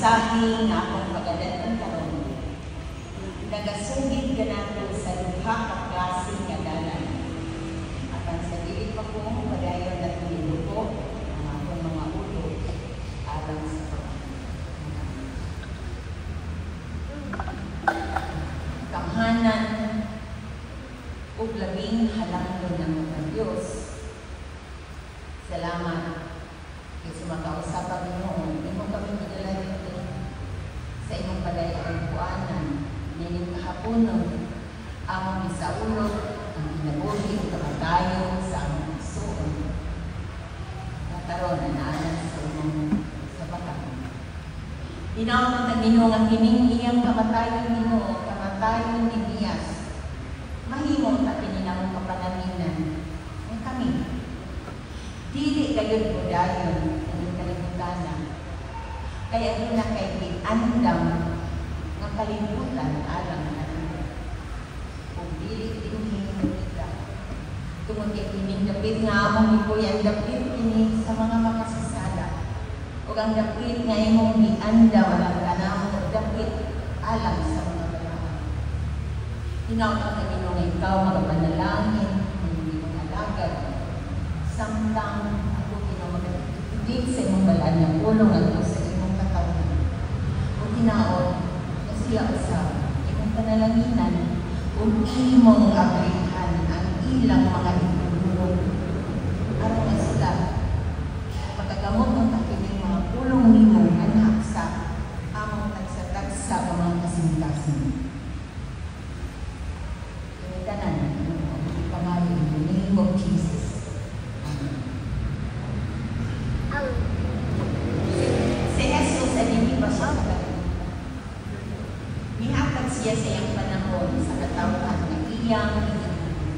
mensahe nga akong pagadaton karon. Nagasugid ganato sa duha ka klase nga dalan. Apan sa dili pa ko padayon na tuluto ang akong mga ulo alang sa kamhanan ug labing halangdon ng mga Dios. Salamat kasi makausapang Ginoo, imo kami madala dito sa imong padayong kuanan, nining kahaponon, among isaulog, ang ginabuhi, kamatayon sa among isuon. Nakaroon na naanan sa imong sabatan. Tinawag ang Ginoo ang kining iyang kamatayon Ginoo, kamatayon ni Dias. Mahimong ta kininang kapanaminan ng kami. Dili kayo budayon ang kalibutan na. Kaya doon na kay andam ng kalibutan alam natin. Kung dili din kita. Tungod kay kining dapit nga among ipuyan dapit kini sa mga makasasala. O ang dapit nga imong giandam ang kanang dapit alam sa mga balahan. Tinawag ang Ginoo nga ikaw magapanalangin, hindi mo alagad. Samtang ako kinamagiging sa imong balaan na pulong ako sa imong katawan. O tinaon na siya usap, imong panalanginan, o imong abrihan ang ilang mga itulong. Araw na sila, pagkagamot ng takiling mga pulong nimo anak sa among tagsa-tagsa ng mga kasing-kasing. Tanan, pangalan in the name of Jesus. Si Jesus ay hindi pa siya nakalimutan. Mihatag siya sa iyang panahon sa katawhan na iyang inigilan.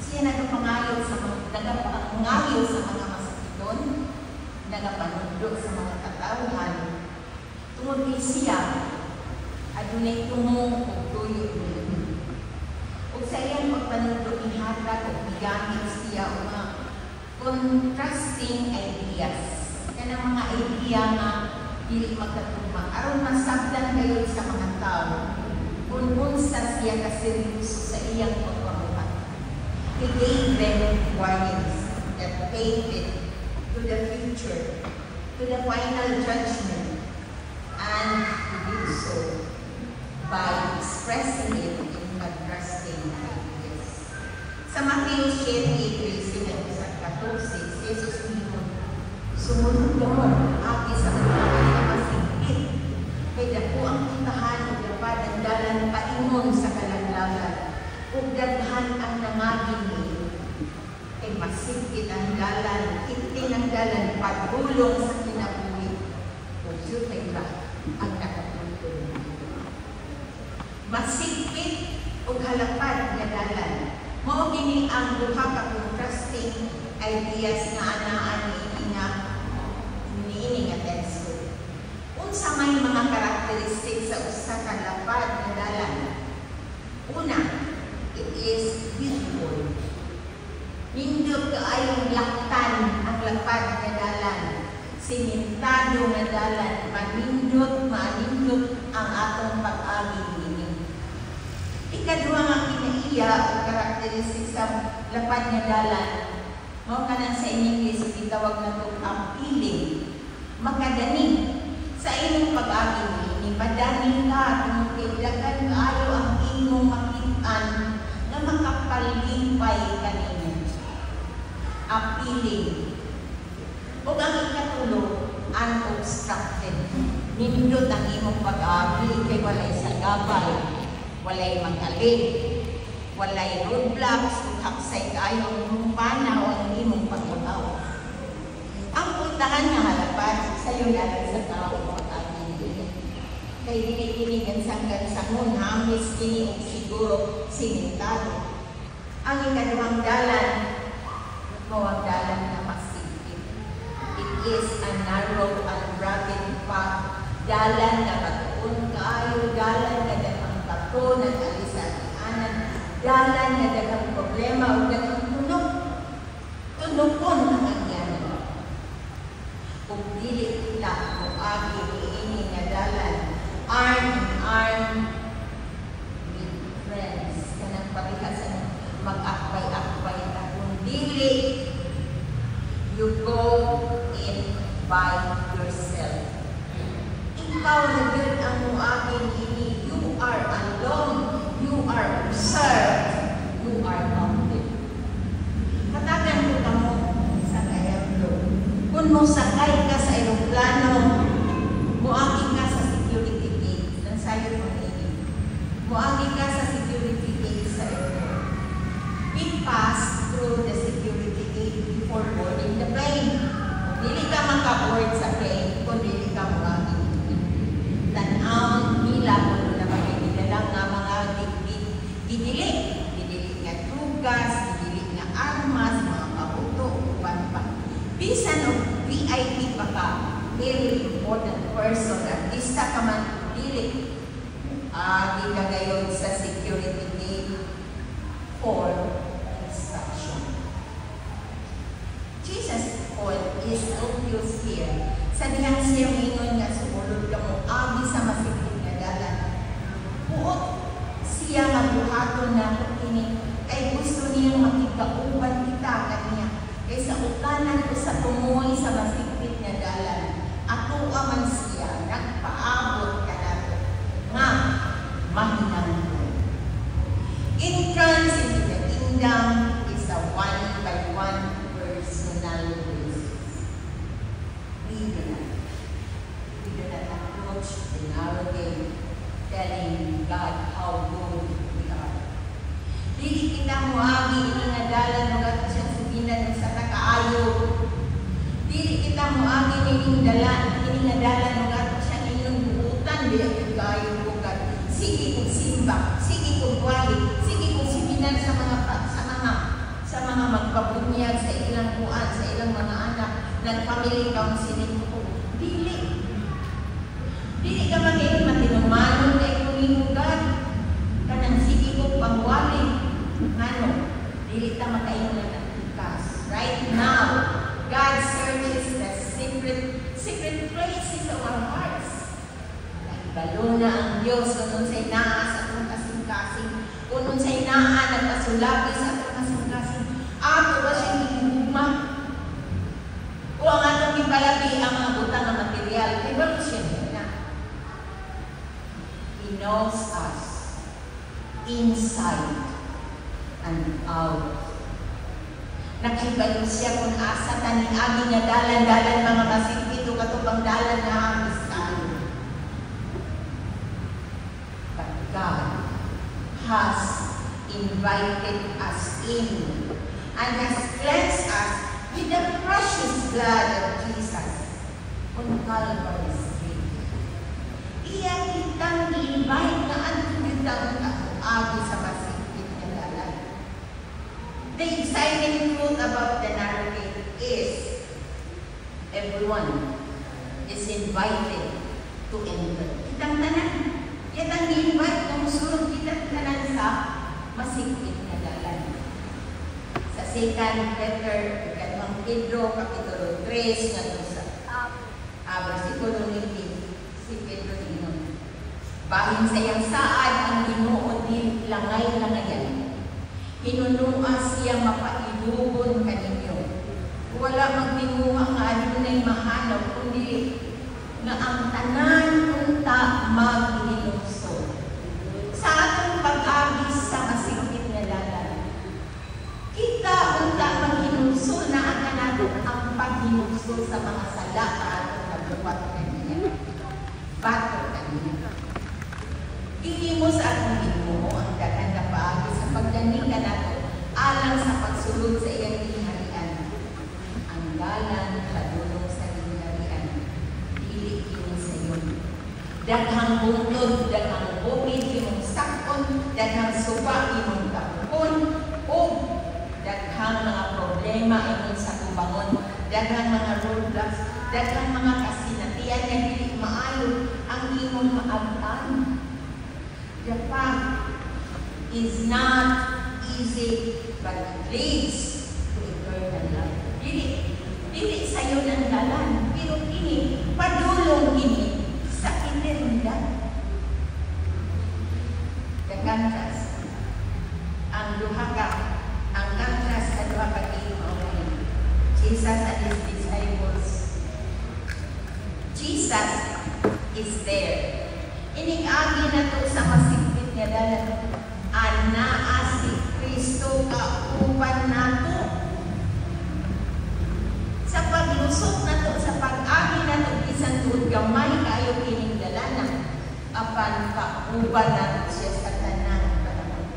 Siya nagapangayo sa mga masakiton, nagapanundo sa mga katawhan. Tungod kay siya, adunay tumong o tuyo ug sa iyang pagpanundo ihatag o bigamit siya o mga contrasting ideas. Kanang mga idea nga dili magkatugma aron masabtan kayo sa mga tao kung unsa siya kaseryoso sa iyang pagpamuhat. He gave them warnings that painted to the future, to the final judgment, and to do so by expressing it in contrasting ideas. Sa Mateo 7:13-14, si Jesus mismo, sumunod doon, aki sa mga masigit, kay dako ang puntahan o dapat ang dalan paingon sa kalaglagan, o daghan ang nangagin niyo, kay masigit ang dalan, itin ang dalan, pagulong sa kinabuhi, o siyutay ba ang nakatulong. Masigit o halapad na dalan, mao kini ang duha ka contrasting ideas nga anaan niini nga teksto. Unsa may mga karakteristik sa usa ka lapad na dalan? Una, it is beautiful. Nindot kaayong laktan ang lapad na dalan. Simentado na dalan, manindot ang atong pag-agi ini. Ikaduha nga kinaiya ang karakteristik sa lapad na dalan. Mao kanan sa English gitawag nato ang appealing, makadani sa imong pag-agi ni padani ka tungod daghan kaayo ang imong makit-an nga makapalimpay kanina. Appealing. Ug ang ikatulo, unobstructed. Nindot ang imong pag-agi kay walay sagabal, walay magaling, walay roadblocks ug haksay kaayo ang rumpana o ang imong pagkataw. Ang puntahan nga halapad sayo natin sa tao pag-agi. Kay dili-dili gansang-gansahon hamis kini og siguro simentado. Ang ikaduhang dalan, mao ang dalan na masigit. It is a narrow and rugged path. Dalan na batuon kaayo, dalan na daghang bato na alisan-anan, dalan na daghang problema o daghang tunok-tunokon ang agyanan. Kung dili lang mo agi dili you go in by yourself. Ikaw na yun ang muaging ini. You are alone. You are observed. You are counted. Katagan ko ka mo sa kayang kung mo sakay ka sa aeroplano, muaging ka sa security gate. Nansayo mo ini. Muaging ka sa security gate sa airport. We pass through the security gate before boarding the plane. Dili ka makaboard sa plane kung dili ka muaging. Tanawang nila kung na magigidala nga mga gidilik. Gidilik nga tugas, gidilik nga armas, mga pauto, upan pa. Bisan o VIP pa ka, very important person, artista ka man, dilik. Di ka gayon sa security gate for instruction. Jesus' point is obvious here. Sa dihang siya mingon nga sumulod ka mo, agi sa masikip na dalan. Buot siya mabuhaton na kini kay gusto niyang makikauban kita kaniya. Kay sa utanan ko sa tumuoy sa masikip na dalan. Ato man siya, nagpaabot ka nato. Nga, mahinangko. Entrance into the kingdom is a one-by-one personal basis. We do not approach the narrow gate telling God how good we are. Dili kita muagi ini nga dalan mga siyang subinan sa takaayo. Dili kita muagi ini nga dalan mga siyang inyong buutan dili kayo bukat. Sige kong simba, sige kong wali, sige kong subinan sa mga magpabunyag sa ilang buwan, sa ilang mga anak, nagpamili counseling ko. Dili ka magiging matinumanon kay kumingugad. Kanang sige ko pangwali. Ano? Dili ta makaingon ng tikas. Right now, God searches the secret places of our hearts. Nagbalo na ang Diyos kung sa'y naa sa atong kasing-kasing, kung sa'y naa nagpasulabi sa atong kasing-kasing. Ato ba siyang higugma? O ang atong ipalabi ang mga butang na material, iba siya na. He knows us inside and out. Nakibalo siya kung asa taning agi nga dalan-dalan mga masipito katubang dalan na hamis tayo. But God has invited us in and has cleansed us with the precious blood of Jesus on Calvary's tree. Iya kitang invite na antong agi sa masipit na dalan. The exciting truth about the narrow gate is everyone is invited to enter. Kitang tanan. Kitang invite na musulong kitang tanan sa masikip na dalan. Sa 2 Peter, Pedro, Kapitulo 3, nga sa versikulo 19, si Pedro inon. Bahin sa iyang saad ang Ginoo din langay-langayan. Hinunua siya mapailugon kaninyo. Wala magtinguha nga adunay mahanap, kundi nga ang tanan unta maghinungso. Sa atong pag-agis sa masikip na dalan, kita unta maghinungso na ang nato ang paghinungso sa mga sala na atong nagbuwat kaniya. Bato kaniya. Ihimo sa atong Ginoo ang dagan na paagi sa pagdaning ka nato alang sa pagsulod sa iyang tingharian. Ang dalan padulong sa tingharian, dili kini sa iyo. Daghang buntod, daghang bukid imong sakon, daghang suba imong kapon, o daghang mga problema imong sa kubangon, daghang mga roadblocks, daghang mga kasinatian na dili maayo ang imong maabtan. The path is not easy, but it leads to eternal life. Dili sa'yo ng dalan, pero kini, padulong kini sa eternidad. The contrast, ang contrast sa duha ka ginoo Jesus is there. Inig-agi na to sa masipit nga dalan. Anaa si Kristo kauban nato. Sa paglusok na to, sa pag-agi na to, bisan tuod gamay kayo kining dalanan. Apan kauban nato siya sa tanan panahon.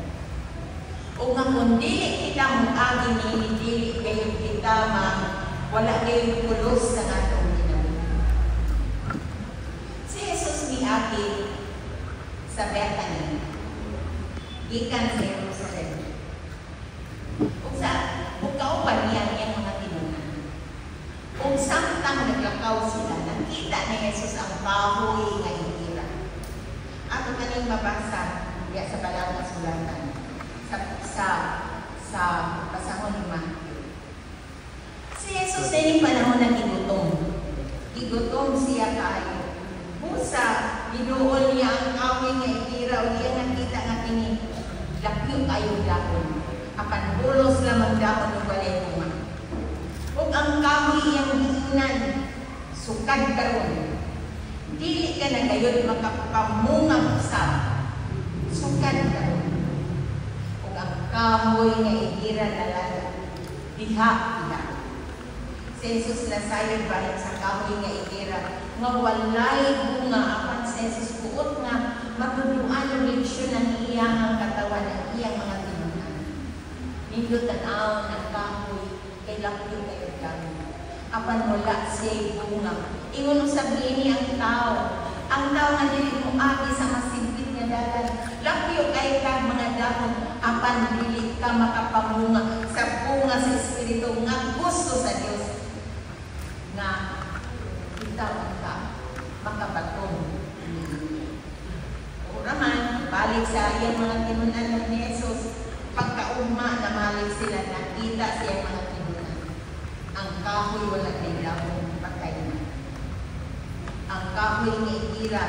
O nga kung dili kita mong agi ni dili kayo kita wala kayong pulos sa atong ginawa. Si Jesus ni agi sa Bethany, gikan sa Jerusalem. Kung kauban niya niyang mga tinunan. Kung samtang naglakaw sila, nakita ni Jesus ang kahoy nga hihira. Ato kaning mabasa diya sa balang kasulatan sa pasahon ni Matthew. Si Jesus din panahon na gigutom. Gigutom siya kayo. Busa, ginuol niya ang kahoy nga hihira o diya nakita nga kini lakyo kayo dahon. Apan bulos lamang dahon ng walay bunga. Ug ang kahoy iyang giinan, sukad karon. Dili ka na gayon makapamunga usab. Sukad karon. Ug ang kahoy nga ihira na lang, diha. Si Jesus nasayod bahin sa kahoy nga ihira, nga walay bunga. Apan si Jesus buot nga matuduan ang leksyon ng iyang katawan ng iyang mga tinunan. Nindot tanaw ng kahoy kay lakyo kayo dahon. Apan wala siya bunga. Ingon sabihin niya ang tao nga dili mo agi sa masimpit nga dalan. Lakyo kay kag mga dahon, apan dili ka makapamunga sa bunga sa Espiritu nga gusto sa Dios nga itaw ka makabatong. O raman, balik sa iyang mga tinunan ni Jesus, pagkaugma na malik sila, nakita siya mga tinunan. Ang kahoy wala din dahon, patay na. Ang kahoy ni Ira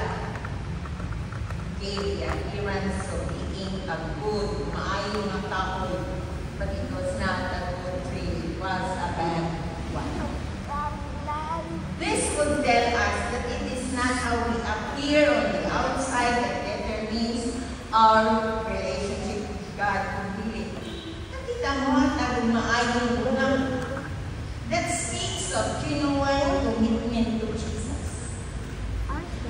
gave the appearance of being a good, maayong ang kahoy, but it was not a good tree, it was a bad one. This would tell us that it is not how we appear on the outside that determines our relationship with God. Nakita mo at ang maayong bungang that speaks of genuine commitment to Jesus.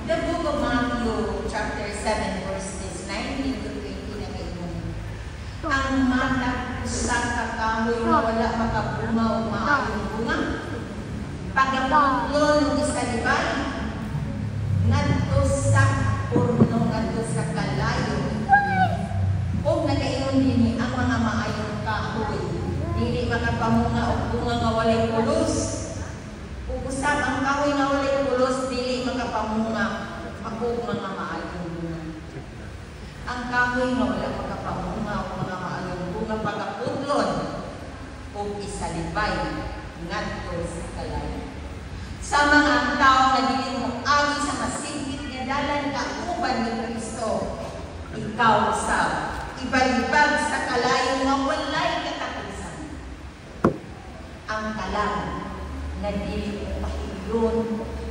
The book of Matthew, chapter 7, verses 19 to 20 na gayon. Ang mata sa kakahoy na wala makabunga o maayong bunga. Pagkaputlon ng isalibay, ngadto sa purno, ngadto sa kalayo. O nagayon din ang mga maayong kahoy. Dili makapamunga o bunga nga walay pulos. Ug usab ang kahoy nga walay pulos, dili makapamunga o mga maayong bunga. Ang kahoy nga wala makapamunga o mga maayong bunga pagkaputlon o isalibay, ngadto sa kalayo. Sa mga tao na dili mo agi sa masingkit nga dalan kauban ni Kristo, ikaw sa ibalibag sa kalayo nga walay katapusan. Ang kalam na dili mo pahilyon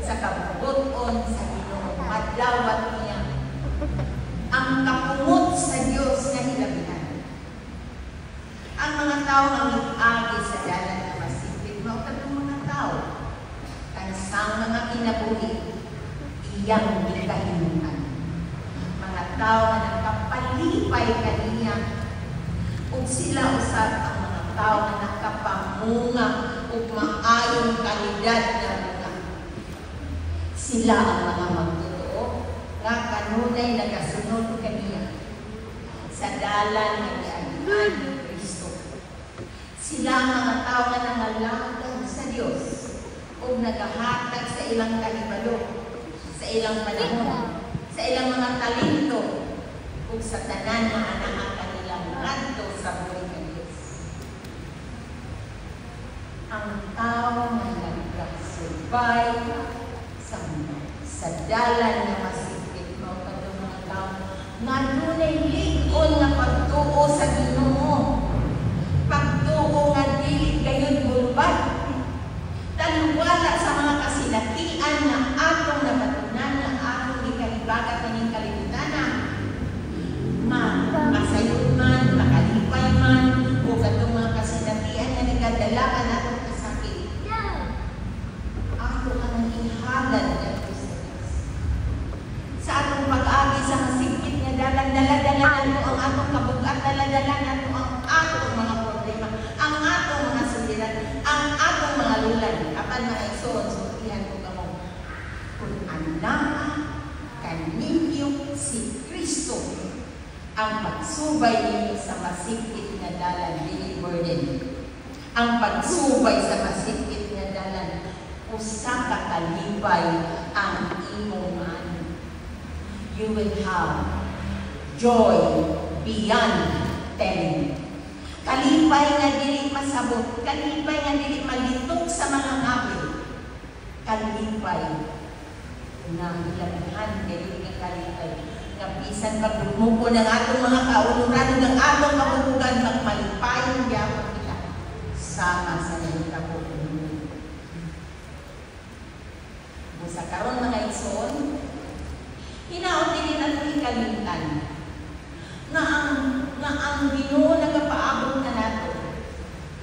sa kabubuton sa Ginoo, madawat niya. Ang kapungot sa Dios na hilabihan. Ang mga tao nga agi sa dalan nga masingkit, mga mga tao sang mga kinabuhi, iyang gikahinunan. Mga tao na nakapalipay kaniya, ug sila usab ang mga tao na nakapamunga ug maayong kalidad na bunga. Sila ang mga magtotoo nga kanunay nagasunod kaniya sa dalan nga giagian ni Kristo. Sila ang mga tao na nangalangad sa Dios o nagahatag sa ilang kahibalo, sa ilang panahon, sa ilang mga talento, o sa tanan na anahatan nilang ngadto sa buhay ng Diyos. Ang tao na nagkasurbay sa dalan na masipit mo kadong mga tao, ngunay ligon na pagtuo sa Ginoo, pagtuo nga dili gayon bulbat, talwala sa mga kasinakian na ato naa kaninyo si Kristo ang pagsubay ninyo sa masikip na dalan dili burden. Ang pagsubay sa masikip na dalan usa ka kalipay ang imong ano. You will have joy beyond telling. Kalipay nga dili masabot, kalipay nga dili malitok sa mga apil. Kalipay na ilaghan dili nga kalipay nga bisan pagdumugo ng atong mga kauluran ng atong kabubugan magmalipayon gyapon nila sama sa nahitabo. Sa karon mga igsoon, hinaot din natin ikalimtan nga ang Ginoo nagapaabot na nato.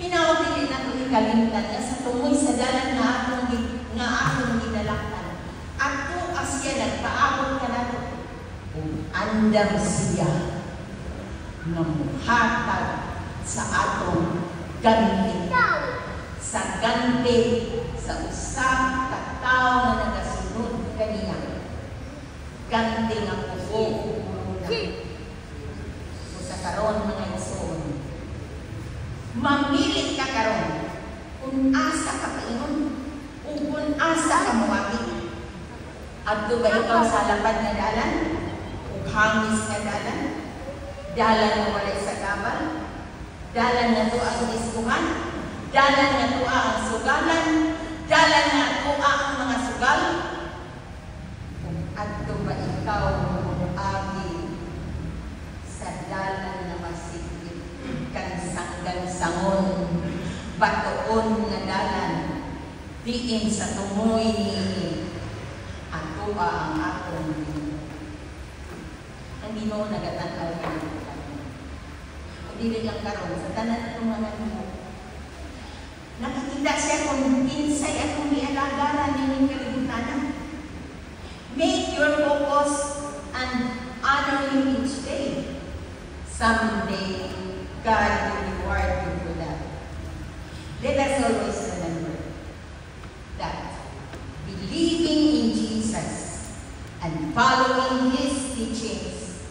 Hinaot din natin ikalimtan nga sa tumoy sa dalan nga atong ginalaktan. Ato asya nagpaabot ka nato. Andam siya nga muhatag sa atong ganti. Sa ganti sa usab ka tawo nga nagasunod kaniya. Ganti nga kuko. Sa karon mga igsoon, mamili ka karon kung asa ka paingon o kung asa ka mawagi. Adto ba ikaw sa lapad nga dalan? O hangis nga dalan? Dalan nga walay sa kabal? Dalan nga to ang iskuhan? Dalan nga to ang sugalan? Dalan nga to ang mga sugal? Kung adto ba ikaw agi sa dalan na masikip kansang-gansangon batoon nga dalan diin sa tumoy ni ato ang atong ang Ginoo nagatanaw ka o dili lang karon sa tanan atong mga Ginoo nakakita siya kung kinsay atong ialagaran nining kalibutan. Make your focus and honor Him each day. Someday, God will reward you for that. Let us always remember that believing in Jesus and following His teachings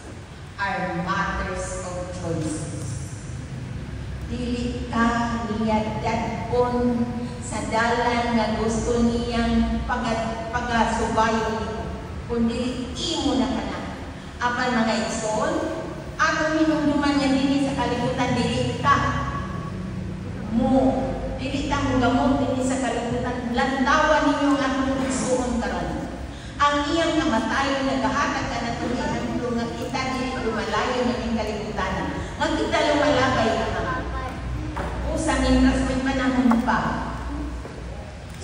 are matters of choices. Dili ka niya dadpon sa dalan nga gusto niyang pagasubayo niyo, kundi imo na ka na. Apan mga igsoon, atong hinumduman niya din sa kalibutan, dili ta mo gamot din sa kalibutan. Lantawan ninyo ang atong igsoon karon. Ang iyang kamatayon nagahatag ka na itong nga kita dili lumalayo na yung kalibutan. Nga kita lumalabay naman. Sa minras may panahon pa,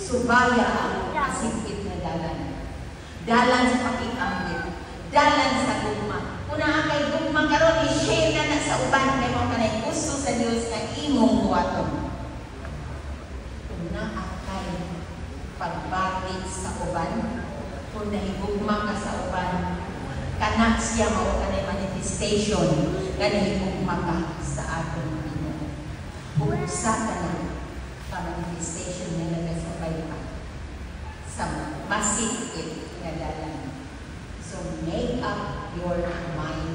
subaya ang masikip na dalan. Dalan sa pakikambit, dalan sa gugma. Kuna kay gugma karon i-share na sa uban kay mo kanay gusto sa Dios na imong buhaton. Kuna kay pagbatik sa uban, kung nahigugma ka sa uban, kanak siya mao kanay manifestation nga nahigugma ka sa aton. Usa ka na ka-manifestation na nagasabay pa sa masikip na dalan. So make up your mind